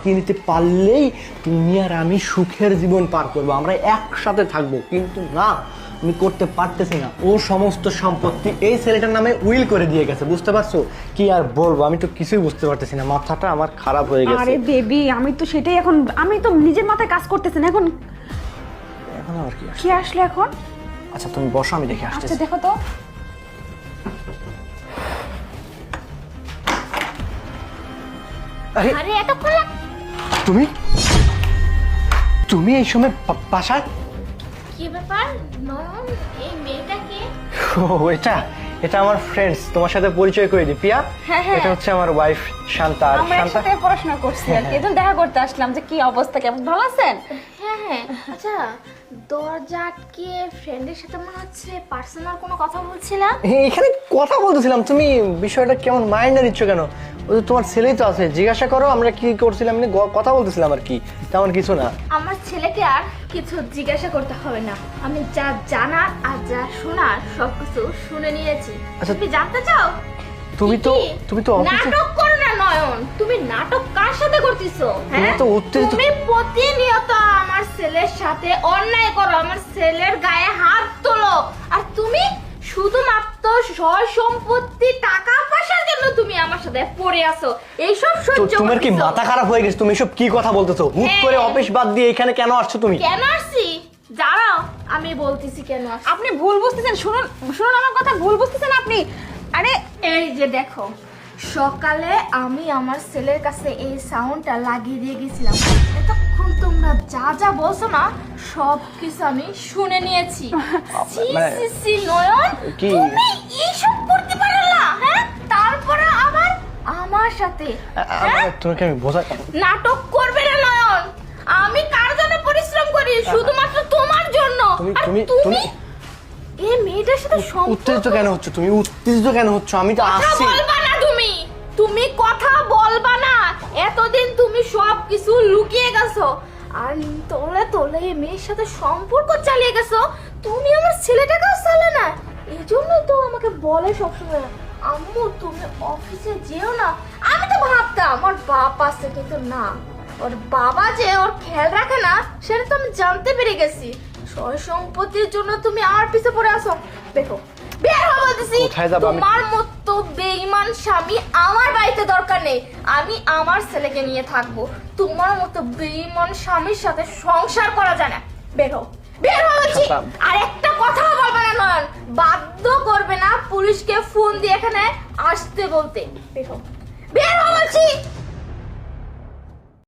কিনতে পারলেই তুমি আর আমি সুখের জীবন পার করবো, আমরা একসাথে থাকবো। কিন্তু না, আমি করতে পারতেছি না। ও সমস্ত সম্পত্তি এই ছেলেটার নামে উইল করে দিয়ে গেছে, বুঝতে পারছো? কি আর বলবো, আমি তো কিছুই বুঝতে পারতেছি না, মাথাটা আমার খারাপ হয়ে গেছে। আরে বেবি, আমি তো সেটাই এখন, আমি তো নিজের মাথায় কাজ করতেছি না এখন। এখন আবার কি আসলে এখন? আচ্ছা তুমি বসো, আমি দেখে আসছি। আচ্ছা দেখো তো। আরে আরে এতক্ষণ তুমি তুমি এই সময় বাসায়? কি ব্যাপার নয়ন, এই মেয়েটাকে? ও এটা এটা আমার ফ্রেন্ডস, তোমার সাথে পরিচয় করে দিই প্রিয়া। হ্যাঁ, হ্যাঁ। এটা হচ্ছে আমার ওয়াইফ শান্তা। আর আমরা শান্তা একসাথে পড়াশোনা করছি আর কি, এজন্য দেখা করতে আসলাম যে কি অবস্থা, কেমন ভালো আছেন? হ্যাঁ হ্যাঁ, আচ্ছা দরজা আটকে ফ্রেন্ডের সাথে মনে হচ্ছে পার্সোনাল কোনো কথা বলছিলাম। এখানে কথা বলতেছিলাম, তুমি বিষয়টা কেমন মাইন্ডে নিচ্ছ কেন? ওই যে তোমার ছেলেই তো আছে, জিজ্ঞাসা করো আমরা কি করছিলাম, এমনি কথা বলতেছিলাম আর কি, তেমন কিছু না। আমার ছেলেকে আর কিছু জিজ্ঞাসা করতে হবে না, আমি যা জানার আর যা শোনার সবকিছু শুনে নিয়েছি। আচ্ছা, তুমি জানতে চাও? তুমি তো অফিসে নাটক করো না নয়ন, তুমি নাটক কার সাথে করতেছো? হ্যাঁ, তো উত্তেজিত। তুমি প্রতিনিয়ত আমার ছেলের সাথে অন্যায় করো, আমার ছেলের গায়ে হাত তোলো, আর তুমি শুধুমাত্র সয় সম্পত্তি টাকা পয়সার জন্য তুমি আমার সাথে পড়ে আছো। এইসব তো সহ্য তোমার কি করতেছো? মাথা খারাপ হয়ে গেছে? তুমি এসব কি কথা বলতেছো? হুট করে হ্যাঁ। অফিস বাদ দিয়ে এখানে কেন আসছো তুমি? কেন আসছি দাঁড়াও, আমি বলতেছি কেন আসছি। আপনি ভুল বুঝতেছেন, শুনুন শুনুন আমার কথা, ভুল বুঝতেছেন আপনি। আরে এই যে দেখো, সকালে আমি আমার ছেলের কাছে এই সাউন্ডটা লাগিয়ে দিয়ে গেছিলাম, এতক্ষণ তোমরা যা যা বলছো না সব কিছু আমি শুনে নিয়েছি। সি মানে- সি সি নয়ন, কি? তুমি এইসব করতে পারো না? হ্যাঁ, তারপরে আবার আমার সাথে হ্যাঁ? তোমাকে আমি বোঝা নাটক করবে না নয়ন, আমি কার জন্য পরিশ্রম করি? শুধুমাত্র তোমার জন্য। আর তুমি এই মেয়েটার সাথে উত্তেজিত কেন হচ্ছ? তুমি উত্তেজিত কেন হচ্ছ? আমি তো কথা আসছি। বলবা না তুমি, তুমি কথা বলবা না। এতদিন তুমি সব কিছু লুকিয়ে গেছো আর তোলে তোলে এই মেয়ের সাথে সম্পর্ক চালিয়ে গেছো। তুমি আমার ছেলেটাকেও চালে না, এই জন্য তো আমাকে বলে সবসময় আম্মু তুমি অফিসে যেও না। আমি তো ভাবতাম ওর বাপ আছে, কিন্তু না, ওর বাবা যে ওর খেয়াল রাখে না সেটা তো আমি জানতে পেরে গেছি। সয় সম্পত্তির জন্য তুমি আমার পিছে পড়ে আসো। দেখো বের হও বলতেছি। কোথায় যাবো আমি? তোমার মতো বেঈমান স্বামী আমার বাড়িতে দরকার নেই, আমি আমার ছেলেকে নিয়ে থাকবো। তোমার মতো বেঈমান স্বামীর সাথে সংসার করা যায় না। বের হও, বের হও বলছি। আচ্ছা। আর একটা কথাও বলবে না নয়ন, বাধ্য করবে না পুলিশকে ফোন দিয়ে এখানে আসতে বলতে। বের হও, বের হও বলছি।